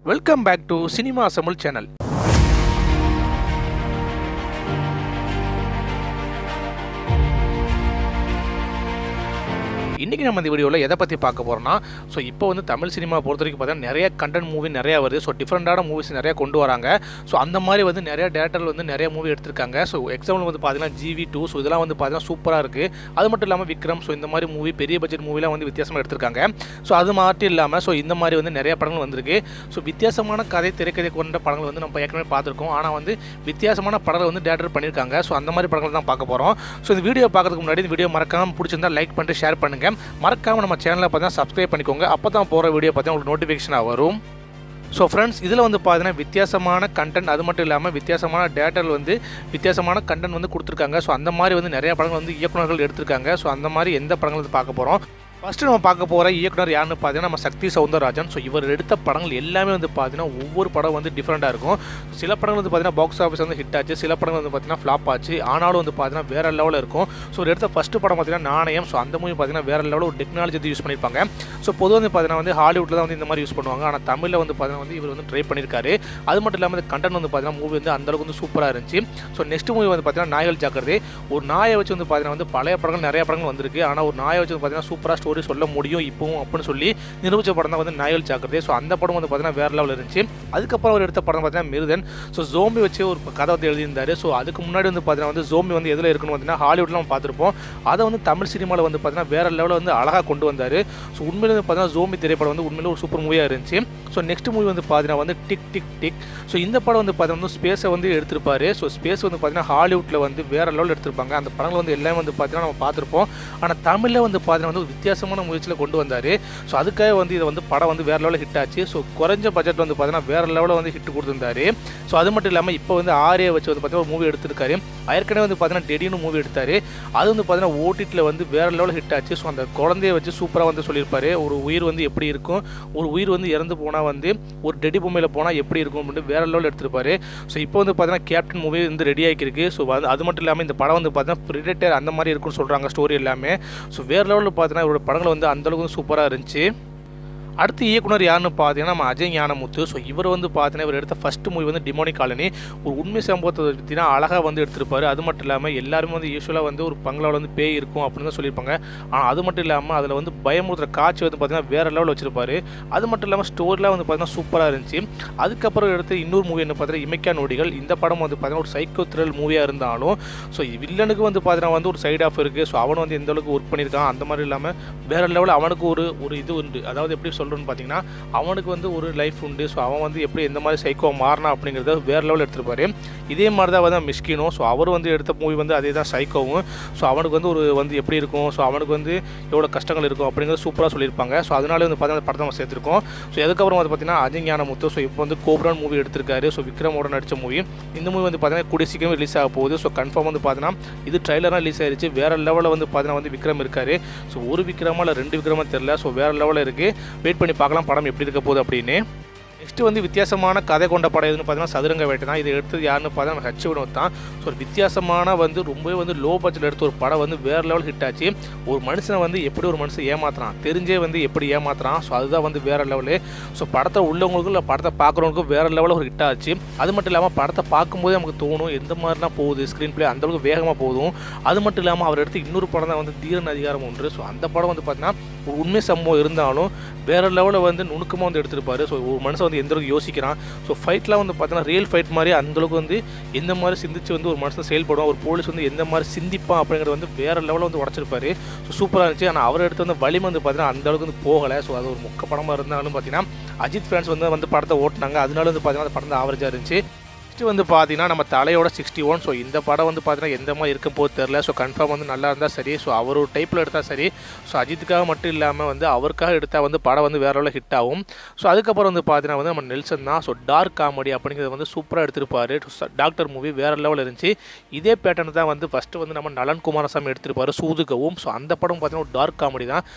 Welcome back to Cinema Assemble channel. இன்றைக்கி நம்ம இந்த வீடியோவில் எதை பற்றி பார்க்க போகிறோம்னா இப்போ வந்து தமிழ் சினிமா பொறுத்த வரைக்கும் பார்த்தீங்கன்னா நிறைய கண்டென்ட் மூவி நிறையா வருது. டிஃப்ரெண்டான மூவிஸ் நிறையா கொண்டு வராங்க. அந்த மாதிரி வந்து நிறைய டேரக்டர்கள் வந்து நிறைய மூவி எடுத்திருக்காங்க. எக்ஸாம்பிள் வந்து பார்த்தீங்கன்னா GV2 இதெல்லாம் வந்து பார்த்தீங்கன்னா சூப்பராக இருக்குது. அது மட்டும் இல்லாமல் விக்ரம் இந்த மாதிரி மூவி பெரிய பட்ஜெட் மூவிலாம் வந்து வித்தியாசமாக எடுத்திருக்காங்க. அது மட்டும் இல்லாமல் இந்த மாதிரி வந்து நிறைய படங்கள் வந்திருக்கு. வித்தியாசமான கதை திரைக்கதை கொண்ட படங்கள் வந்து நம்ம ஏற்கனவே பார்த்துருக்கோம். ஆனால் வந்து வித்தியாசமான படங்கள் வந்து டேரக்டர் பண்ணியிருக்காங்க. அந்த மாதிரி படங்கள் தான் பார்க்க போகிறோம். இந்த வீடியோ பார்க்கறதுக்கு முன்னாடி இந்த வீடியோ மறக்காமல் பிடிச்சிருந்தா லைக் பண்ணிட்டு ஷேர் பண்ணுங்கள். மறக்காமல் நம்ம சேனலை பார்த்தீங்கன்னா சப்ஸ்கிரைப் பண்ணிக்கோங்க. அப்போ தான் போகிற வீடியோ பார்த்தீங்கன்னா உங்களுக்கு நோட்டிஃபிகேஷனாக வரும். ஃப்ரெண்ட்ஸ், இதில் வந்து பார்த்தீங்கன்னா வித்தியாசமான கண்டென்ட், அது மட்டும் இல்லாமல் வித்தியாசமான டேரக்டர்கள் வந்து வித்தியாசமான கண்டென்ட் வந்து கொடுத்துருக்காங்க. அந்த மாதிரி வந்து நிறைய படங்கள் வந்து இயக்குநர்கள் எடுத்திருக்காங்க. அந்த மாதிரி எந்த படங்கள் வந்து பார்க்க போகிறோம். ஃபஸ்ட்டு நம்ம பார்க்க போகிற இயக்குனர் யாருன்னு பார்த்தீங்கன்னா நம்ம சக்தி சௌந்தரராஜன். இவர் எடுத்த படங்கள் எல்லாமே வந்து பார்த்தீங்கன்னா ஒவ்வொரு படம் வந்து டிஃப்ரெண்ட்டாக இருக்கும். சில படங்கள் வந்து பார்த்தீங்கன்னா பாக்ஸ் ஆஃபீஸ் வந்து ஹிட் ஆச்சு, சில படங்கள் வந்து பார்த்தீங்கன்னா ஃப்ளாப் ஆச்சு. ஆனாலும் வந்து பார்த்தீங்கன்னா வேறு லெவலில் இருக்கும். இவர் எடுத்த ஃபஸ்ட்டு படம் பார்த்தீங்கன்னா நாணயம். அந்த மூவி பார்த்தீங்கன்னா வேறு லெவலில் ஒரு டெக்னாலஜி வந்து யூஸ் பண்ணியிருப்பாங்க. பொதுவாக வந்து பார்த்தீங்கன்னா வந்து ஹாலிவுட்டில் தான் வந்து இந்த மாதிரி யூஸ் பண்ணுவாங்க. ஆனால் தமிழில் வந்து பார்த்தீங்கன்னா வந்து இவர் வந்து ட்ரை பண்ணியிருக்காரு. அது மட்டும் இல்லாமல் இந்த கண்டென்ட் வந்து பார்த்தீங்கன்னா மூவி வந்து அந்தளவுக்கு வந்து சூப்பராக இருந்துச்சு. நெக்ஸ்ட் மூவி வந்து பார்த்தீங்கன்னா நாய்கள் ஜாக்கிரதை. ஒரு நாயை வச்சு வந்து பார்த்தீங்கன்னா வந்து பழைய படங்கள் நிறைய படங்கள் வந்திருக்கு. ஆனால் ஒரு நாயை வச்சு வந்து பார்த்தீங்கன்னா சூப்பராக ஸ்டோரி சொல்ல முடியும் இப்போவும் அப்படின்னு சொல்லி நிரூபித்த படம் தான் வந்து நாய்கள் ஜாக்கிரதை. அந்த படம் வந்து பார்த்தீங்கன்னா வேறு லெவலில் இருந்துச்சு. அதுக்கப்புறம் அவர் எடுத்த படம் பார்த்தீங்கன்னா மிருதன். ஜோம்பி வச்சு ஒரு கதை வந்து எழுதியிருந்தார். அதுக்கு முன்னாடி வந்து பார்த்தீங்கன்னா வந்து ஜோம்பி வந்து எதில் இருக்குன்னு பார்த்தீங்கன்னா ஹாலிவுட்டில் நம்ம பார்த்துருப்போம். அதை வந்து தமிழ் சினிமாவில் வந்து பார்த்தீங்கன்னா வேறு லெவலில் வந்து அழகாக கொண்டு வந்தார். உண்மையில வந்து பார்த்தீங்கன்னா ஜோம்பி திரைப்படம் வந்து உண்மையில ஒரு சூப்பர் மூவியாக இருந்துச்சு. நெக்ஸ்ட் மூவி வந்து பார்த்தீங்கன்னா வந்து டிக் டிக் டிக். இந்த படம் வந்து பார்த்தீங்கன்னா ஸ்பேஸை வந்து எடுத்திருப்பாரு. ஸ்பேஸ் வந்து பார்த்தீங்கன்னா ஹாலிவுட்டில் வந்து வேறு லெவலில் எடுத்திருப்பாங்க. அந்த படங்கள் வந்து எல்லாமே வந்து பார்த்தீங்கன்னா நம்ம பார்த்துருப்போம். ஆனால் தமிழில் வந்து பார்த்தீங்கன்னா வந்து வித்தியாசமான முயற்சியில் கொண்டு வந்தார். அதுக்காக வந்து இதை வந்து படம் வந்து வேறு லெவலில் ஹிட் ஆச்சு. குறைஞ்ச பட்ஜெட் வந்து பார்த்தீங்கன்னா வேறு லெவலில் வந்து ஹிட் கொடுத்துருந்தாரு. அது மட்டும் இல்லாமல் இப்போ வந்து ஆரியை வச்சு வந்து பார்த்தீங்கன்னா ஒரு மூவி எடுத்திருக்காரு. ஏற்கனவே வந்து பார்த்தீங்கன்னா டெடின்னு மூவி எடுத்தார். அது வந்து பார்த்தீங்கன்னா ஓடிடியில் வந்து வேறு லெவலில் ஹிட் ஆச்சு. அந்த குழந்தைய வச்சு சூப்பராக வந்து சொல்லியிருப்பாரு. ஒரு உயிர் வந்து எப்படி இருக்கும், ஒரு உயிர் வந்து இறந்து போனால் வந்து ஒரு டெடி பொம்மையில் போனால் எப்படி இருக்கும் அப்படின்னு வேறு லெவலில் எடுத்திருப்பாரு. இப்போ வந்து பார்த்தீங்கன்னா கேப்டன் மூவி வந்து ரெடி ஆகிருக்கு. அது மட்டும் இல்லாமல் இந்த படம் வந்து பார்த்தீங்கன்னா பிரிடேட்டர் அந்த மாதிரி இருக்குன்னு சொல்கிறாங்க ஸ்டோரி எல்லாமே. வேறு லெவலில் பார்த்தீங்கன்னா இவரோட படங்கள் வந்து அந்தளவுக்கு வந்து சூப்பராக இருந்துச்சு. அடுத்து இயக்குனர் யாருன்னு பார்த்தீங்கன்னா நம்ம அஜய் ஞானமுத்து. இவர் வந்து பார்த்தீங்கன்னா இவர் எடுத்த ஃபஸ்ட் மூவி வந்து டிமோனிக் காலனி. ஒரு உண்மை சம்பவத்தை பற்றினா அழகாக வந்து எடுத்திருப்பாரு. அது மட்டும் இல்லாமல் எல்லாருமே வந்து யூஸ்வலாக வந்து ஒரு பங்களாவில் வந்து பேய் இருக்கும் அப்படின்னு தான் சொல்லியிருப்பாங்க. ஆனால் அது மட்டும் இல்லாமல் அதில் வந்து பயமுறுத்துற காட்சி வந்து பார்த்தீங்கன்னா வேறு லெவலில் வச்சிருப்பாரு. அது மட்டும் இல்லாமல் ஸ்டோரிலாம் வந்து பார்த்தீங்கன்னா சூப்பராக இருந்துச்சு. அதுக்கப்புறம் எடுத்து இன்னொரு மூவி என்ன பார்த்தீங்கன்னா இமைக்கா நொடிகள். இந்த படம் வந்து பார்த்தீங்கன்னா ஒரு சைக்கோ த்ரில் மூவியாக இருந்தாலும் வில்லனுக்கு வந்து பார்த்தீங்கன்னா வந்து ஒரு சைட் ஆஃப் இருக்குது. அவன் வந்து எந்த அளவுக்கு ஒர்க் பண்ணியிருக்கான் அந்த மாதிரி இல்லாமல் வேறு லெவலில் அவனுக்கு ஒரு இது உண்டு. அதாவது எப்படி சொல்கிறேன்னு பார்த்தீங்கன்னா அவனுக்கு வந்து ஒரு லைஃப் உண்டு. அவன் வந்து எப்படி எந்த மாதிரி சைக்கோ மாறினா அப்படிங்கிறத வேறு லெவலில் எடுத்திருப்பாரு. இதே மாதிரி தான் வந்து மிஷ்கினோ. அவர் வந்து எடுத்த மூவி வந்து அதே தான் சைக்கோவும். அவனுக்கு வந்து ஒரு வந்து எப்படி இருக்கும், அவனுக்கு வந்து எவ்வளோ கஷ்டங்கள் இருக்கும் அப்படிங்கிறது சூப்பராக சொல்லியிருப்பாங்க. அதனால வந்து பார்த்தீங்கன்னா படத்தை நம்ம சேர்த்துருக்கோம். அதுக்கப்புறம் வந்து பார்த்தீங்கன்னா அஜய் ஞானமுத்து இப்போ வந்து கோப்ரான் மூவி எடுத்திருக்காரு. விக்ரமோட நடித்த மூவி. இந்த மூவி வந்து பார்த்தீங்கன்னா கூடிய சீக்கிரம் ரிலீஸ் ஆக போகுது. கன்ஃபார்ம் வந்து பார்த்தீங்கன்னா இது ட்ரைலராக ரிலீஸ் ஆயிடுச்சு. வேறு லெவலில் வந்து பார்த்தீங்கன்னா வந்து விக்ரம் இருக்காரு. ஒரு விக்ரமா இல்லை 2 விக்ரமா தெரியல. வேறு லெவலில் இருக்குது. வெயிட் பண்ணி பார்க்கலாம் படம் எப்படி இருக்க போகுது அப்படின்னு. நெக்ஸ்ட்டு வந்து வித்தியாசமான கதை கொண்ட படம் எதுன்னு பார்த்தீங்கன்னா சதுரங்க வேட்டை தான். இதை எடுத்தது யாருன்னு பார்த்தீங்கன்னா ஹச் வினோத் தான். ஒரு வித்தியாசமான வந்து ரொம்பவே வந்து லோ பட்ஜெட் எடுத்த ஒரு படம் வந்து வேறு லெவல் ஹிட் ஆச்சு. ஒரு மனுஷனை வந்து எப்படி ஒரு மனுஷன் ஏமாத்துறான், தெரிஞ்சே வந்து எப்படி ஏமாத்துறான். அதுதான் வந்து வேறு லெவலு. படத்தை உள்ளவங்களுக்கும் இல்லை படத்தை பார்க்குறவங்களுக்கும் வேறு லெவலில் ஒரு ஹிட் ஆச்சு. அது மட்டும் இல்லாமல் படத்தை பார்க்கும்போதே நமக்கு தோணும் எந்த மாதிரிலாம் போகுது ஸ்க்ரீன் பிளே அந்தளவுக்கு வேகமாக போதும். அது மட்டும் இல்லாமல் அவர் எடுத்து இன்னொரு படம் தான் வந்து தீரன் அதிகாரம் 1. அந்த படம் வந்து பார்த்தீங்கன்னா ஒரு உண்மை சம்பவம் இருந்தாலும் வேறு லெவலில் வந்து நுணுக்கமாக வந்து எடுத்திருப்பாரு. ஒரு மனுஷன் வந்து எந்த அளவுக்கு யோசிக்கிறான். ஃபைட்லாம் வந்து பார்த்தீங்கன்னா ரியல் ஃபைட் மாதிரி அந்தளவுக்கு வந்து எந்த மாதிரி சிந்திச்சு வந்து ஒரு மனுஷன் செயல்படுவான், ஒரு போலீஸ் வந்து எந்த மாதிரி சிந்திப்பான் அப்படிங்கிறது வந்து வேறு லெவலில் வந்து உடச்சிருப்பாரு. சூப்பராக இருந்துச்சு. ஆனால் அவர் எடுத்து வந்து வலிமை வந்து பார்த்தீங்கன்னா அந்தளவுக்கு வந்து போகலை. அது ஒரு மொக்க படமாக இருந்தாலும் பார்த்தீங்கன்னா அஜித் ஃபேன்ஸ் வந்து படத்தை ஓட்டினாங்க. அதனால வந்து பார்த்தீங்கன்னா அந்த படம் தான் ஆவரேஜாக இருந்துச்சு. வந்து பார்த்தீங்கன்னா நம்ம தலையோட 61. இந்த படம் வந்து பார்த்தீங்கன்னா எந்த மாதிரி இருக்கும் போது தெரில. கன்ஃபார்ம் வந்து நல்லா இருந்தால் சரி. அவர் ஒரு டைப்பில் எடுத்தால் சரி. அஜித்துக்காக மட்டும் இல்லாமல் வந்து அவருக்காக எடுத்தால் வந்து படம் வந்து வேற லெவலில் ஹிட் ஆகும். அதுக்கப்புறம் வந்து பார்த்தீங்கன்னா வந்து நம்ம நெல்சன் தான். டார்க் காமெடி அப்படிங்கிறது வந்து சூப்பராக எடுத்திருப்பாரு. டாக்டர் மூவி வேறு லெவலில் இருந்துச்சு. இதே பேட்டர்ன் தான் வந்து ஃபஸ்ட்டு வந்து நம்ம நலன் குமாரசாமி எடுத்திருப்பாரு சூதுகவும். அந்த படம் பார்த்தீங்கன்னா ஒரு டார்க் காமெடி தான்.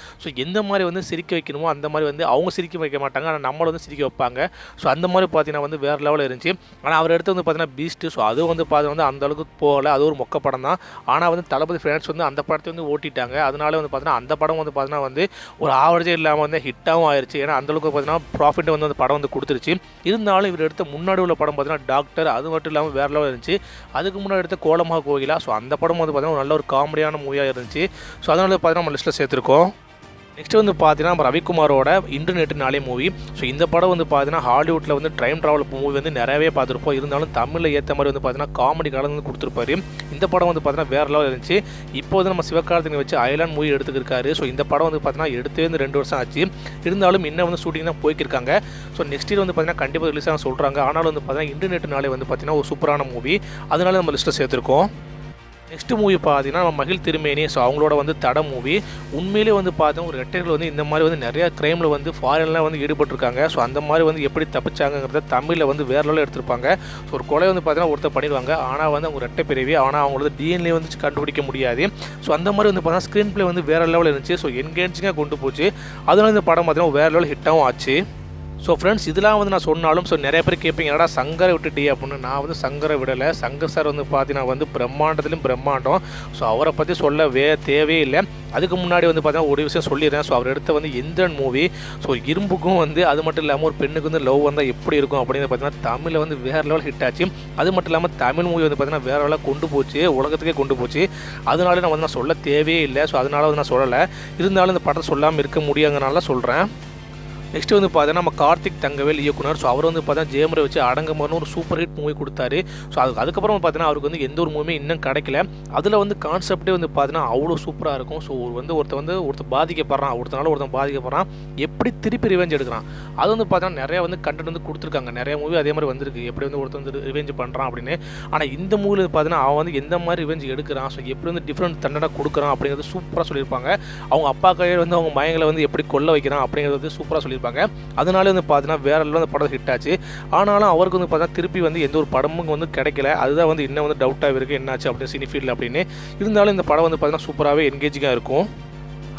எந்த மாதிரி வந்து சிரிக்க வைக்கணுமோ அந்த மாதிரி வந்து அவங்க சிரிக்க வைக்க மாட்டாங்க, ஆனால் நம்மளை வந்து சிரிக்க வைப்பாங்க. அந்த மாதிரி பார்த்தீங்கன்னா வந்து வேறு லெவலில் இருந்துச்சு. ஆனால் அவர் எடுத்த வந்து பார்த்தீங்கன்னா பீஸ்ட்டு. ஸோ அது வந்து பார்த்தீங்கன்னா அந்த அளவுக்கு போகலை, அது ஒரு மொக்க படம் தான். ஆனால் வந்து தளபதி ஃபேன்ஸ் வந்து அந்த படத்தை வந்து ஓட்டிட்டாங்க. அதனால வந்து பார்த்தீங்கன்னா அந்த படம் வந்து பார்த்தீங்கன்னா வந்து ஒரு ஆவரேஜே இல்லாமல் வந்து ஹிட்டாகவும் ஆயிடுச்சு. ஏன்னா அந்தளவுக்கு பார்த்தீங்கன்னா ப்ராஃபிட் வந்து அந்த படம் வந்து கொடுத்துருச்சு. இருந்தாலும் இவர் எடுத்த முன்னாடி உள்ள படம் பார்த்தீங்கன்னா டாக்டர், அது மட்டும் இல்லாமல் வேறு லெவல் இருந்துச்சு. அதுக்கு முன்னாடி எடுத்த கோலமாக கோகிலா, ஸோ அந்த படம் வந்து பார்த்தீங்கன்னா நல்ல ஒரு காமெடியான மூவியாக இருந்துச்சு. ஸோ அதனால பார்த்தீங்கன்னா நம்ம லிஸ்ட்டில் சேர்த்துருக்கோம். நெக்ஸ்ட் வந்து பார்த்தீங்கன்னா நம்ம ரவிக்குமாரோட இன்று நேற்று நாளே மூவி. ஸோ இந்த படம் வந்து பார்த்தீங்கன்னா ஹாலிவுட்டில் வந்து டைம் ட்ராவல் மூவி வந்து நிறையவே பார்த்துருப்போம். இருந்தாலும் தமிழில் ஏற்ற மாதிரி வந்து பார்த்தீங்கன்னா காமெடி கலந்து கொடுத்துருப்பாரு. இந்த படம் வந்து பார்த்தீங்கன்னா வேறு லெவல் இருந்துச்சு. இப்போ வந்து நம்ம சிவகார்த்திகேயனை வச்சு ஐலாண்ட் மூவி எடுத்துக்கிருக்காரு. ஸோ இந்த படம் வந்து பார்த்தீங்கன்னா எடுத்தே வந்து 2 வருஷம் ஆச்சு. இருந்தாலும் இன்னும் வந்து ஷூட்டிங் தான் போய்க்கிருக்காங்க. ஸோ நெக்ஸ்ட் இயர் வந்து பார்த்தீங்கன்னா கண்டிப்பாக ரிலீஸ் ஆக சொல்கிறாங்க. ஆனாலும் வந்து பார்த்தீங்கன்னா இன்று நேற்று நாளே வந்து பார்த்தீங்கன்னா ஒரு சூப்பரான மூவி. அதனால நம்ம லிஸ்ட்டில் சேர்த்துருக்கோம். நெக்ஸ்ட் மூவி பார்த்தீங்கன்னா நம்ம மகிழ் திருமேனி. ஸோ அவங்களோட வந்து தட மூவி. உண்மையிலே வந்து பார்த்தோம் ஒரு ரெட்டைகள் வந்து இந்த மாதிரி வந்து நிறையா க்ரைமில் வந்து ஃபாரின்லாம் வந்து ஈடுபட்டிருக்காங்க. ஸோ அந்த மாதிரி வந்து எப்படி தப்பிச்சாங்கிறத தமிழில் வந்து வேறு லெவலில் எடுத்திருப்பாங்க. ஸோ ஒரு கொலை வந்து பார்த்தீங்கன்னா ஒருத்தர் பண்ணிடுவாங்க. ஆனால் வந்து அவங்க ரெட்டை பிரிவி, ஆனால் அவங்களோட டிஎன்ஏ வந்து கண்டுபிடிக்க முடியாது. ஸோ அந்த மாதிரி வந்து பார்த்தீங்கன்னா ஸ்க்ரீன் பிளே வந்து வேறு லெவலில் இருந்துச்சு. ஸோ என்கேஜிங்காக கொண்டு போச்சு. அதனால இந்த படம் பார்த்தீங்கன்னா வேறு லெவல் ஹிட்டாகவும் ஆச்சு. ஸோ ஃப்ரெண்ட்ஸ் இதெல்லாம் வந்து நான் சொன்னாலும் நிறைய பேர் கேட்பீங்க, என்னடா சங்கரை விட்டுட்டே அப்படின்னு. நான் வந்து சங்கரை விடலை. சங்கர் சார் வந்து பார்த்தீங்கன்னா வந்து பிரம்மாண்டத்துலையும் பிரம்மாண்டம். ஸோ அவரை பற்றி சொல்ல தேவையே இல்லை. அதுக்கு முன்னாடி வந்து பார்த்தீங்கன்னா ஒரு விஷயம் சொல்லிடுறேன். ஸோ அவர் எடுத்த வந்து எந்திரன் மூவி. ஸோ இரும்புக்கும் வந்து அது மட்டும் இல்லாமல் ஒரு பெண்ணுக்கு வந்து லவ் வந்தால் எப்படி இருக்கும் அப்படின்னு பார்த்தீங்கன்னா தமிழில் வந்து வேறு லெவல் ஹிட் ஆச்சு. அது மட்டும் இல்லாமல் தமிழ் மூவி வந்து பார்த்தீங்கன்னா வேறு லெவலில் கொண்டு போச்சு, உலகத்துக்கே கொண்டு போச்சு. அதனால நான் வந்து சொல்ல தேவையே இல்லை. ஸோ அதனால வந்து நான் சொல்லலை. இருந்தாலும் இந்த படத்தை சொல்லாமல் இருக்க முடியாதனால சொல்கிறேன். நெக்ஸ்ட் வந்து பார்த்தீங்கன்னா நம்ம கார்த்திக் தங்கவேல் இயக்குனர். ஸோ அவர் வந்து பார்த்தீங்கன்னா ஜேமரை வச்சு அடங்கமர்னு ஒரு சூப்பர் ஹிட் மூவி கொடுத்தாரு. ஸோ அதுக்கப்புறம் பார்த்தீங்கன்னா அவருக்கு வந்து எந்த ஒரு மூவியுமே இன்னும் கிடைக்கல. அதில் வந்து கான்செப்டே வந்து பார்த்தீங்கன்னா அவ்வளோ சூப்பராக இருக்கும். ஸோ ஒருத்தர் பாதிக்கப்படுறான், ஒருத்தன் பாதிக்கப்படுறான், எப்படி திருப்பி ரிவெஞ்ச் எடுக்கிறான். அது வந்து பார்த்தீங்கன்னா நிறையா வந்து கண்டென்ட் வந்து கொடுத்துருக்காங்க. நிறைய மூவி அதே மாதிரி வந்திருக்கு, எப்படி வந்து ஒருத்தர் வந்து ரிவெஞ்ச் பண்ணுறான் அப்படின்னு. ஆனால் இந்த மூவியில் பார்த்தீங்கன்னா அவன் வந்து எந்த மாதிரி ரிவெஞ்ச் எடுக்கிறான், ஸோ எப்படி வந்து டிஃப்ரெண்ட் தண்டனை கொடுக்குறான் அப்படிங்கிறது சூப்பராக சொல்லியிருப்பாங்க. அவங்க அப்பா கையில் வந்து அவங்க மயங்களை வந்து எப்படி கொல்ல வைக்கிறான் அப்படிங்கிறது வந்து சூப்பராக சொல்லியிருப்பாங்க. அதனால வந்து பார்த்தீங்கன்னா வேற லெவலில் அந்த படம் ஹிட் ஆச்சு. ஆனாலும் அவருக்கு வந்து பார்த்தீங்கன்னா திருப்பி வந்து எந்த ஒரு படமும் வந்து கிடைக்கல. அதுதான் வந்து இன்னும் வந்து டவுட்டாக இருக்குது என்னாச்சு அப்படின்னு சினி ஃபீல்டில் அப்படின்னு. இருந்தாலும் இந்த படம் வந்து பார்த்தீங்கன்னா சூப்பராகவே என்கேஜிங்காக இருக்கும்.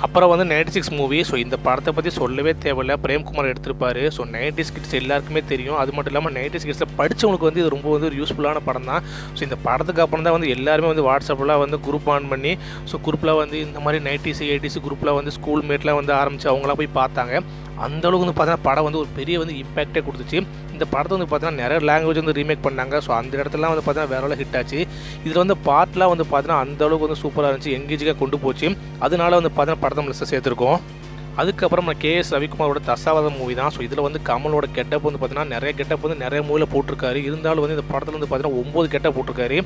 அப்புறம் வந்து 96 மூவி. ஸோ இந்த படத்தை பற்றி சொல்லவே தேவையில்லை, பிரேம்குமார் எடுத்திருப்பாரு. ஸோ 90s கிட்ஸ் எல்லாருக்குமே தெரியும். அது மட்டும் இல்லாமல் 90s கிட்ஸில் படித்தவங்களுக்கு வந்து இது ரொம்ப வந்து ஒரு யூஸ்ஃபுல்லான படம் தான். ஸோ இந்த படத்துக்கு அப்புறம் தான் வந்து எல்லாருமே வந்து வாட்ஸ்அப்பில் வந்து குரூப் ஆன் பண்ணி, ஸோ குரூப்பில் வந்து இந்த மாதிரி 90s 80s குரூப்பில் வந்து ஸ்கூல் மேட்லாம் வந்து ஆரம்பித்து அவங்களாம் போய் பார்த்தாங்க. அந்தளவுக்கு வந்து பார்த்தீங்கன்னா படம் வந்து ஒரு பெரிய வந்து இம்பேக்டே கொடுத்துச்சு. இந்த படத்தை வந்து பார்த்தீங்கன்னா நிறைய லாங்குவேஜ் வந்து ரீமேக் பண்ணாங்க. ஸோ அந்த இடத்துலாம் வந்து பார்த்தீங்கன்னா வேற ஹிட் ஆச்சு. இதில் வந்து பாட்டெலாம் வந்து பார்த்தீங்கன்னா அந்தளவுக்கு வந்து சூப்பராக இருந்துச்சு, எங்கேஜிங்காக கொண்டு போச்சு. அதனால வந்து பார்த்தீங்கன்னா படத்தை லிஸ்ட்டில் சேர்த்துருக்கோம். அதுக்கப்புறம் நம்ம கேஎஸ் ரவிக்குமாரோட தசாவதம் மூவி தான். ஸோ இதில் வந்து கமலோட கெட்டப் வந்து பார்த்தீங்கன்னா நிறைய கெட்டப் வந்து நிறைய மூவியில் போட்டிருக்காரு. இருந்தாலும் வந்து இந்த படத்தில் வந்து பார்த்தீங்கன்னா 9 கெட்டப் போட்டிருக்காரு.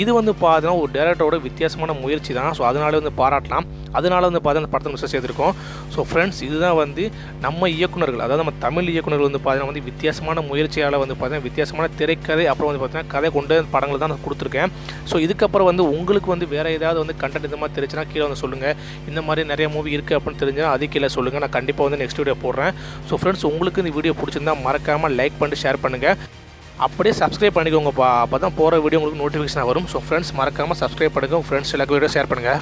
இது வந்து பார்த்தீங்கன்னா ஒரு டேரக்டரோட வித்தியாசமான முயற்சி தான். ஸோ அதனால வந்து பாராட்டலாம். அதனால வந்து பார்த்தீங்கன்னா அந்த படத்தை மிஸ் சேர்த்துருக்கோம். ஸோ ஃப்ரெண்ட்ஸ் இதுதான் வந்து நம்ம இயக்குனர்கள், அதாவது நம்ம தமிழ் இயக்குனர்கள் வந்து பார்த்தீங்கன்னா வந்து வித்தியாசமான முயற்சியால் வந்து பார்த்தீங்கன்னா வித்தியாசமான திரைக்கதை, அப்புறம் வந்து பார்த்தீங்கன்னா கதை கொண்டு படங்கள் தான் நான் கொடுத்துருக்கேன். ஸோ இதுக்கப்புறம் வந்து உங்களுக்கு வந்து வேறு ஏதாவது வந்து கண்டென்ட் இந்த மாதிரி தெரிஞ்சுன்னா கீழே வந்து சொல்லுங்கள். இந்த மாதிரி நிறைய மூவி இருக்குது அப்படின்னு தெரிஞ்சுன்னா அது கீழே சொல்லுங்கள். நான் கண்டிப்பாக வந்து நெக்ஸ்ட் வீடியோ போடுறேன். ஸோ ஃப்ரெண்ட்ஸ் உங்களுக்கு இந்த வீடியோ பிடிச்சிருந்தா மறக்காமல் லைக் பண்ணிட்டு ஷேர் பண்ணுங்கள். அப்படியே சப்ஸ்கிரைப் பண்ணிக்கோங்கப்பா, அப்போ தான் போகிற வீடியோ உங்களுக்கு நோட்டிஃபிகேஷன் வரும். ஸோ ஃப்ரெண்ட்ஸ் மறக்காமல் சப்ஸ்கிரைப் பண்ணுங்கள். ஃப்ரெண்ட்ஸ் எல்லாருக்கும் வீடியோ ஷேர் பண்ணுங்கள்.